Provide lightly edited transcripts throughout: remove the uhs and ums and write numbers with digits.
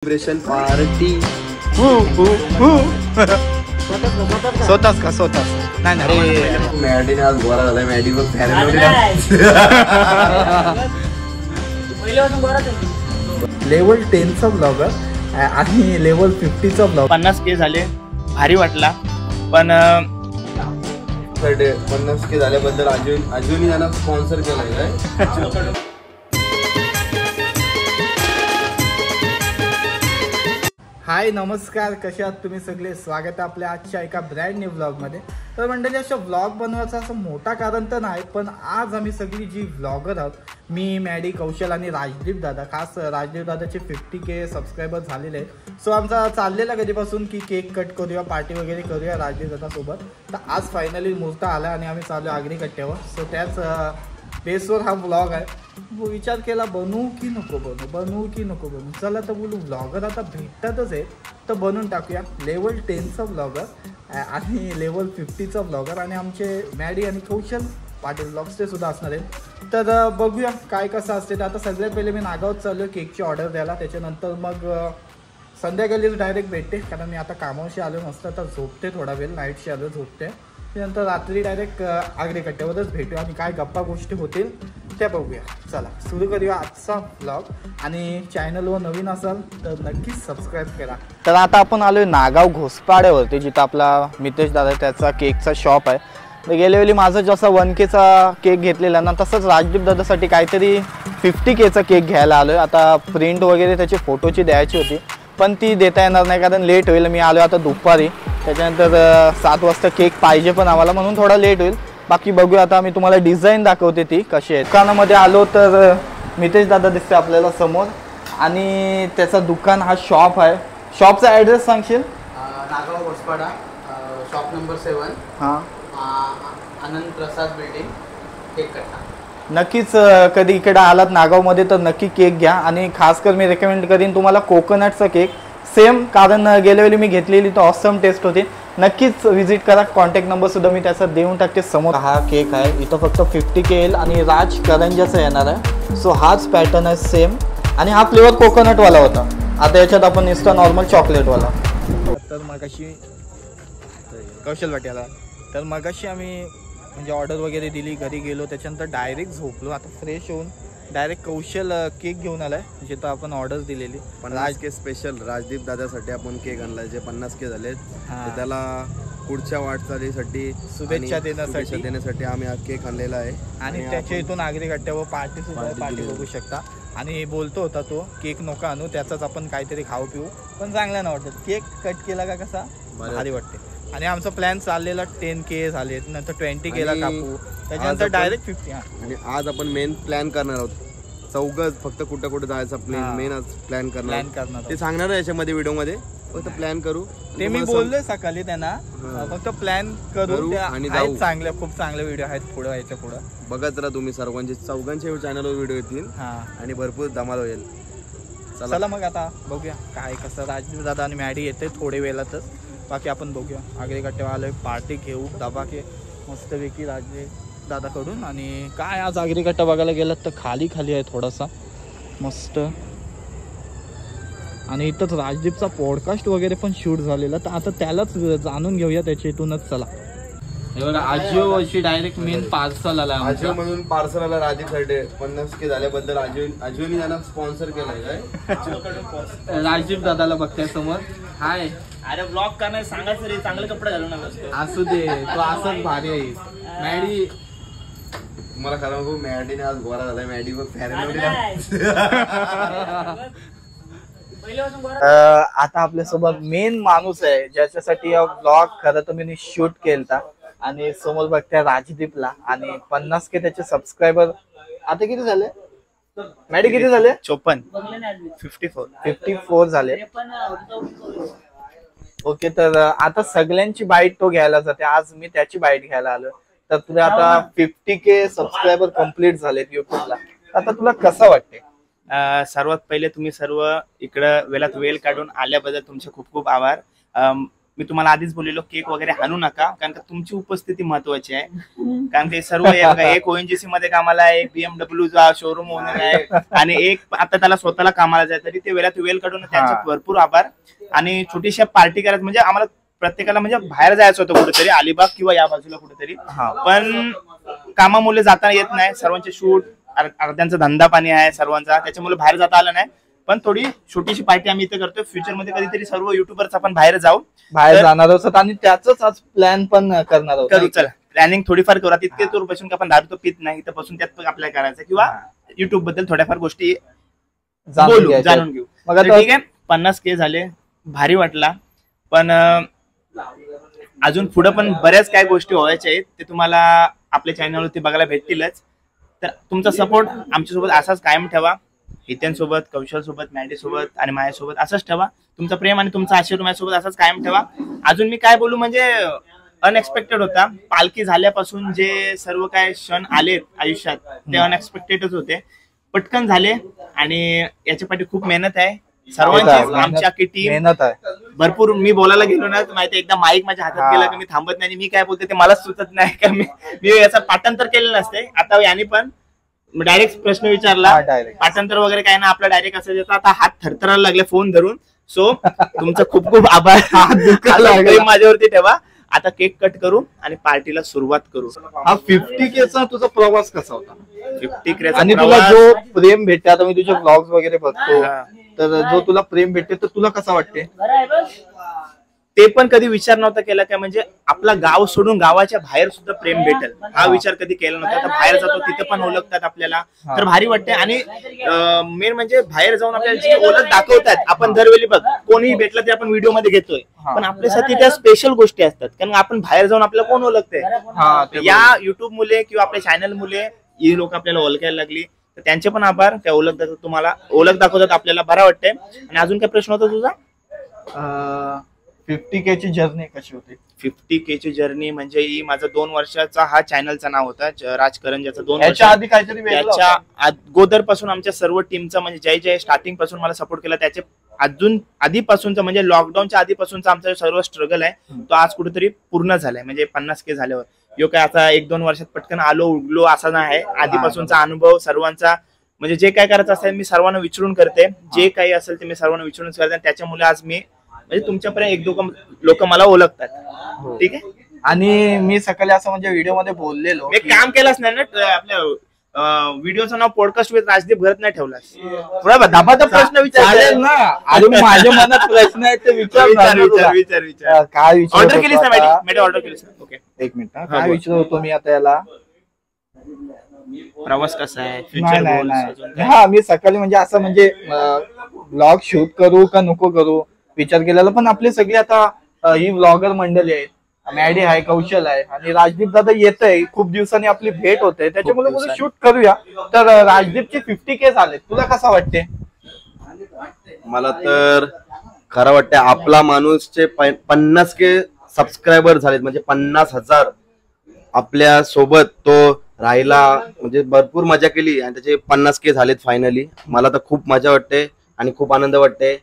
Celebration party स्वतःच का स्वतःच नाही नाही मॅडीने आज गोरा झालाय. मॅडी बघ लेवल 10चा ब्लॉगर आणि लेवल 50चा ब्लॉग. 50K झाले, भारी वाटला. पण 50K झाल्याबद्दल अजूनही त्यांना स्पॉन्सर केलाय. हाय नमस्कार, कसे आहात तुम्ही सगळे. स्वागत आहे आपल्या आजच्या एका ब्रँड न्यू ब्लॉगमध्ये. तर मंडळी अशा ब्लॉग बनवायचं असं मोठा कारण तर नाही, पण आज आम्ही सगळी जी ब्लॉगर आहोत, मी, मॅडी, कौशल आणि राजदीप दादा, खास राजदीप दादाचे 50K सबस्क्रायबर झालेले आहेत. सो आमचा चाललेला कधीपासून की केक कट करूया, पार्टी वगैरे करूया राजदीप दादासोबत. तर आज फायनली मुहूर्त आला आणि आम्ही चाललो आगरी कट्ट्यावर. सो त्याच बेसवर हा ब्लॉग आहे. विचार केला बनवू की नको बनवू. चला तर बोलू, ब्लॉगर आता भेटतातच आहे तर बनवून टाकूया. लेवल 10चा ब्लॉगर आणि लेवल 50चा ब्लॉगर आणि आमचे मॅडी आणि कौशल पाटील ब्लॉग्स ते सुद्धा असणार आहेत. तर बघूया काय कसं असते. तर आता सगळ्यात पहिले मी नागावत चाललो केकची ऑर्डर द्यायला. त्याच्यानंतर मग संध्याकाळीच डायरेक्ट भेटते, कारण मी आता कामावरशी आलो नसतं तर झोपते थोडा वेळ, नाईटशी आलो झोपते. त्यानंतर रात्री डायरेक्ट आगरी कट्ट्यावरच भेटू आणि काय गप्पा गोष्टी होतील त्या बघूया. चला सुरू करूया आजचा ब्लॉग. आणि चॅनलवर नवीन असाल तर नक्कीच सबस्क्राईब करा. तर आता आपण आलोय नागाव घोसपाड्यावरती, जिथं आपला मितेश दादा त्याचा केकचा शॉप आहे. तर गेल्या वेळी माझं जसा 1Kचा केक घेतलेला ना, तसंच राजदीप दादासाठी काहीतरी 50Kचा केक घ्यायला आलोय. आता प्रिंट वगैरे त्याची फोटोची द्यायची होती, पण ती देता येणार नाही कारण लेट होईल. मी आलो आता दुपारी, त्याच्यानंतर 7 वाजता केक पाहिजे पण आम्हाला, म्हणून थोडा लेट होईल. बाकी बघूया. आता मी तुम्हाला डिझाईन दाखवते ती कशी आहे. दुकानामध्ये आलो तर मितेश दादा दिसते आपल्याला समोर, आणि त्याचा दुकान हा शॉप आहे. शॉपचा ॲड्रेस सांगशील? Nagaon Ghospada, shop number 7. हां, आनंद प्रसाद बिल्डिंग, केक कट्टा. नक्कीच कधी इकडे आलात नागावमध्ये तर नक्की केक घ्या. आणि खास कर मी रेकमेंड करीन तुम्हाला कोकोनटचा केक सेम, कारण गेल्या वेळी मी घेतलेली तर ऑसम टेस्ट होती. नक्कीच व्हिजिट करा. कॉन्टॅक्ट नंबर सुद्धा मी त्याचा देऊन टाकते समोर. हा केक आहे, इथं फक्त 50K येईल आणि राज करंजाचा येणार आहे. सो हाच पॅटर्न आहे सेम, आणि हा फ्लेवर कोकोनटवाला होता. आता याच्यात आपण नुसतं नॉर्मल चॉकलेटवाला. तर मगाशी कौशल वाट्याला, तर मगाशी आम्ही म्हणजे ऑर्डर वगैरे दिली, घरी गेलो, त्याच्यानंतर डायरेक्ट झोपलो. आता फ्रेश होऊन डायरेक्ट कौशल केक घेऊन आलाय, जिथं आपण ऑर्डर दिलेली. 50K स्पेशल राजदीप दादासाठी आपण केक आणलाय, जे 50K झालेत. त्याला पुढच्या वाटचालीसाठी शुभेच्छा देण्यासाठी आम्ही हा केक आणलेला आहे. आणि त्याच्या इथून आगरी कट्ट्यावर पार्टी सुद्धा पार्टी बघू शकता. आणि बोलतो होता तो केक नको आणू, त्याचाच आपण काहीतरी खाऊ पिऊ, पण चांगला नाही वाटत. केक कट केला का कसा भारी वाटते. आणि आमचा प्लॅन चाललेला 10K झाले, नंतर 20Kला कापू, त्याच्यानंतर डायरेक्ट 50. आणि आज आपण मेन प्लॅन करणार आहोत, चौघच फक्त कुठं जायचा मेन आज प्लॅन करणार. ते सांगणार याच्यामध्ये व्हिडिओमध्ये, फक्त प्लॅन करू. ते मी बोललोय सकाळी त्यांना, फक्त प्लॅन करू आणि चांगले खूप चांगले व्हिडिओ आहेत पुढे व्हायच्या पुढं. बघत राहा तुम्ही सर्वांचे, चौघांच्या चॅनलवर व्हिडिओ येतील आणि भरपूर धमाल होईल. चला मग आता बघूया काय कसं. राजदीप दादा आणि मॅडी येते थोडे वेळातच. बाकी आपण बघूया. आगरी कट्ट्यावर आलोय, पार्टी घेऊ दबाके मस्तपैकी राजदीप दादाकडून. आणि काय आज आगरी कट्टा बघायला गेलं तर खाली आहे थोडासा मस्त. आणि इथंच राजदीपचा पॉडकास्ट वगैरे पण शूट झालेला, तर आता त्यालाच जाणून घेऊया त्याच्या इथूनच. चला हे बघा, आजिओ अशी डायरेक्ट मेन पार्सल आला. आजिओ म्हणून पार्सल आला राजदीपसाठी. 50K झाल्याबद्दल अजूनही त्यांना स्पॉन्सर केलाय. राजदीप दादाला बघताय समोर. हाय, अरे ब्लॉग का नाही सांगायचं रे, चांगले कपडे घालून असू दे, तो असंच भारी आहे. मॅडी तुम्हाला खरं बघू, मॅडीने आज गोरा झालाय. मॅडी बघ आता आपल्यासोबत मेन माणूस आहे ज्याच्यासाठी हा ब्लॉग खरं तर मी शूट केलता. आणि समोर बघताय राजदीपला. आणि 50K त्याचे सबस्क्रायबर आता किती झाले मॅडी? किती झाले? 54 झाले. ओके, तर आता सगळ्यांची बाईट तो घ्यायला जाते. आज मी त्याची बाईट घ्यायला आलो. तर तुला आता 50K सबस्क्रायबर कम्प्लीट झालेत युट्यूबला. आता तुला कसं वाटते? सर्वात पहिले तुम्ही सर्व इकडं वेळात वेळ काढून आल्याबद्दल तुमचे खूप खूप आभार. मी तुम्हाला आधीच बोललेलो केक वगैरे आणू नका, कारण का तुमची उपस्थिती महत्वाची आहे. कारण ते सर्व एक ONGC मध्ये कामाला आहे, एक BMW चा शोरूम ओनर आहे आणि एक आता त्याला स्वतःला कामाला जाय, तरी ते वेळात वेळ काढून त्यांचे भरपूर आभार. आणि छोटीशी पार्टी करायचं म्हणजे आम्हाला प्रत्येकाला म्हणजे बाहेर जायचं होतं कुठेतरी, अलिबाग किंवा या बाजूला कुठेतरी, पण कामामुळे जाता येत नाही. सर्वांचे शूट, अर्ध्यांचा धंदा पाणी आहे सर्वांचा, त्याच्यामुळे बाहेर जाता आलं नाही. पण थोडी छोटीशी पार्टी आम्ही इथे करतोय. फ्युचर मध्ये कधीतरी सर्व युट्यूबर्स आपण बाहेर जाणार आहोत आणि त्याच आज प्लॅन पण करणार आहोत. करू, चला प्लॅनिंग थोडीफार करू. तितके दूर बसून की आपण दारू तो पित नाही, इथं बसून त्यात अप्लाय करायचं किंवा युट्यूब बद्दल थोड्याफार गोष्टी जाणून घेऊ. मग ठीक आहे, 50K झाले, भारी वाटला. पण अजून पुढे पण बऱ्याच काय गोष्टी व्हायच्या आहेत, ते तुम्हाला आपल्या चॅनलवरती बघायला भेटतीलच. तर तुमचा सपोर्ट आमच्यासोबत असाच कायम ठेवा. हितेन सोबत, कौशल सोबत, मॅडी सोबत आणि माझ्यासोबत असंच ठेवा. तुमचा प्रेम आणि तुमचा आशीर्वाद माझ्यासोबत असाच कायम ठेवा. अजून मी काय बोलू, म्हणजे अनएक्सपेक्टेड होता. पालखी झाल्यापासून जे सर्व काय क्षण आले आयुष्यात ते अनएक्सपेक्टेडच होते, पटकन झाले. आणि याच्यासाठी खूप मेहनत आहे सर्वांची, आमची अख्खी टीम मेहनत आहे भरपूर. मी बोलायला गेलो ना माहिती, एकदा माईक माझ्या हातात गेला की मी थांबत नाही. मी काय बोलते ते मलाच सुचत नाही का मी याचा पाठांतर केलेलं नसते. आता याने पण डायरेक्ट प्रश्न विचारला, पाठांतर वगैरे काय ना, आपला डायरेक्ट असं देतो. आता हात थरथरायला लागले फोन धरून. सो तुमचं खूप खूप आभार. माझ्यावरती ठेवा. आता केक कट करू आणि पार्टीला सुरुवात करू. हा 50K चा तुझा प्रवास कसा होता? 50K आणि तुला जो प्रेम भेटते, आता मी तुझे ब्लॉग्स वगैरे बघतो, तर जो तुला प्रेम भेटते तर तुला कसं वाटते? ते पण कधी विचार नव्हता केला काय, म्हणजे आपला गाव सोडून गावाच्या बाहेर सुद्धा प्रेम भेटेल हा विचार कधी केला नव्हता. आता बाहेर जातो तिथे पण ओळखतात आपल्याला, तर भारी वाटते. आणि मेन म्हणजे बाहेर जाऊन आपल्याला जी ओळख दाखवतात. आपण दरवेळी बघ कोणीही भेटलं ते आपण व्हिडिओ मध्ये घेतोय, पण आपल्यासाठी त्या स्पेशल गोष्टी असतात, कारण आपण बाहेर जाऊन आपल्याला कोण ओळखते. या युट्यूब मुले किंवा आपल्या चॅनल मुले ही लोक आपल्याला ओळखायला लागली, तर त्यांचे पण आभार. त्या तुम्हाला ओळख दाखवतात आपल्याला, बरं वाटतंय. आणि अजून काय प्रश्न होता तुझा? 50K ची जर्नी कशी होती? 50K ची जर्नी म्हणजे ही माझा 2 वर्षाचा हा चॅनलचा नाव होता, राजकरंजाचा. 2 वर्षाच्या आधी काहीतरी त्याच्या अगोदर पासून आमच्या सर्व टीमचा म्हणजे जय स्टार्टिंग पासून मला सपोर्ट केला, त्याचे अजून आधीपासूनचा म्हणजे लॉकडाऊनच्या आधीपासूनचा आमचा सर्व स्ट्रगल आहे तो आज कुठेतरी पूर्ण झालाय. म्हणजे 50K झाल्यावर यो काय आता 1-2 वर्षात पटकन आलो उडलो असा नाही. आधीपासूनचा अनुभव सर्वांचा, म्हणजे जे काय करायचं असेल मी सर्वांना विचारून करते, जे काही असेल ते मी सर्वांना विचारून करते. त्याच्यामुळे आज मी म्हणजे तुमच्यापर्यंत 1-2 लोक मला ओळखतात. ठीक आहे. आणि मी सकाळी असं म्हणजे व्हिडिओ मध्ये बोललेलो, मी काम केलंच नाही ना, आपल्या व्हिडिओचं नाव पॉडकास्ट विथ राजदीप घरत नाही ठेवलास. थोडा धबाधब प्रश्न विचार ना. अरे माझ्या मनात प्रश्न आहेत ते विचार. काय विचार ऑर्डर केलीस ना मॅडी? ऑर्डर केलीस ना? Okay, 1 minute. काय विचारत होतो मी आता याला? प्रवास कसा आहे, फ्युचर? हा, मी सकाळी म्हणजे असं म्हणजे ब्लॉग शूट करू का नको करू विचार केलेला. पण आपले सगळे आता ही व्लॉगर मंडळी आहेत, मॅडी आहे, कौशल आहे आणि राजदीप दादा येत आहे. खूप दिवसांनी आपली भेट होते, त्याच्यामुळे शूट करूया. तर राजदीपचे 50K झाले, तुला कसं वाटते? मला तर खरं वाटतं आपला माणूसचे 50K सबस्क्रायबर झालेत, म्हणजे 50,000 आपल्या सोबत तो राहिला, म्हणजे भरपूर मजा केली आणि त्याचे 50K झालेत फायनली. मला तर खूप मजा वाटते आणि खूप आनंद वाटते.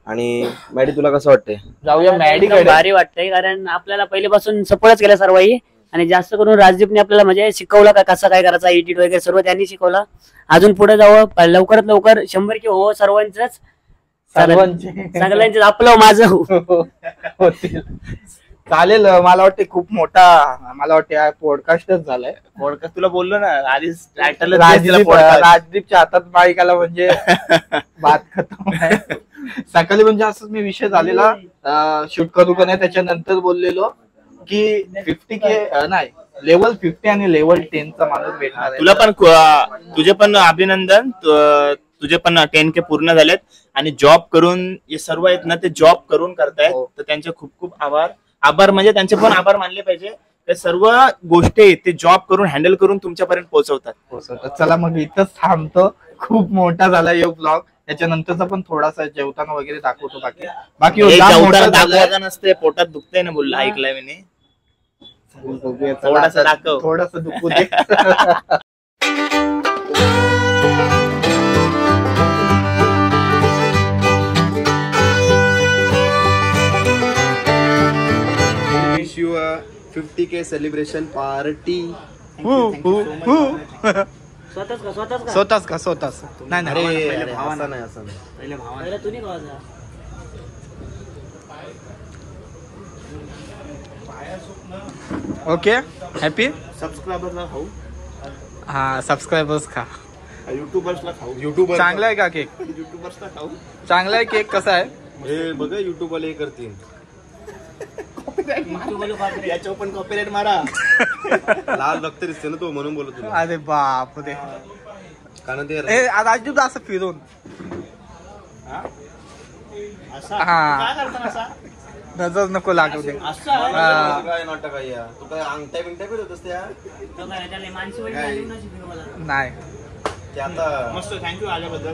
आणि मॅडी तुला कसं वाटतंय? जाऊया मॅडी. भारी वाटतंय, कारण आपल्याला पहिल्यापासून सपोर्टच केला सर्वही, आणि जास्त करून राजदीपने आपल्याला म्हणजे शिकवलं का कसं काय करायचं, एडिट वगैरे सर्व त्यांनी शिकवलं. अजून पुढे जावं, लवकरात लवकर 100K हो सर्वांचंच, सगळ्यांचं आपलं माझं चालेल. मला वाटते खूप मोठा, मला वाटते पॉडकास्टच झालाय. पॉडकास्ट तुला बोललो ना आधीच टायटल, राजदीपच्या हातात माईकाला म्हणजे बात खतम आहे. सकाळी म्हणजे असंच मी विषय झालेला शूट करू का नाही, त्याच्यानंतर बोललेलो की 50K नाही, लेवल 50 आणि लेवल 10 चा माणूस भेटणार आहे. तुला पण तुझे पण अभिनंदन, तुझे पण 10K पूर्ण झालेत. आणि जॉब करून हे सर्व आहेत ना, ते जॉब करून करतायत, तर त्यांचे खूप खूप आभार म्हणजे त्यांचे पण आभार मानले पाहिजे. ते सर्व गोष्टी ते जॉब करून हँडल करून तुमच्यापर्यंत पोहोचवतात. चला मग इथंच थांबतो. खूप मोठा झाला यो ब्लॉग, त्याच्यानंतरचा पण थोडासा जेवताना वगैरे दाखवतो. बाकी दाखवायचं नसते, पोटात दुखतंय ना बोलला, ऐकलंय मी. थोडासा दुखू दे. 50K celebration party. स्वतःच का स्वतःच नाही नाही अरे असं नाही असं नाही. पहिले भावाला पहिला तू नाही गावाचा. Okay happy. सबस्क्रायबरला खाऊ, हा सबस्क्रायबर्स खा. युट्यूबर्सला खाऊ, युट्यूबर चांगला आहे का केक? युट्यूबर्सला खाऊ. चांगला आहे केक. कसा आहे? हे बघा युट्यूब वाले हे करतील. याच्यावर पण कॉपीराइट मारा. लाल रक्त दिसते ना तो म्हणून बोलत तुला. अरे बाप रे. कारण ते ए राजदीप असं फिरून असा हा. काय करता असा? नजर नको लागू दे. असा हा. काय नाटक आहे या? तू काय अंगठ्या बिंगठ्या फिरत होतास त्या? तो काय त्याला मानसी वडील काय? आली ना शिकवलं मला. नाही ते आता मस्त. थँक्यू आल्याबद्दल.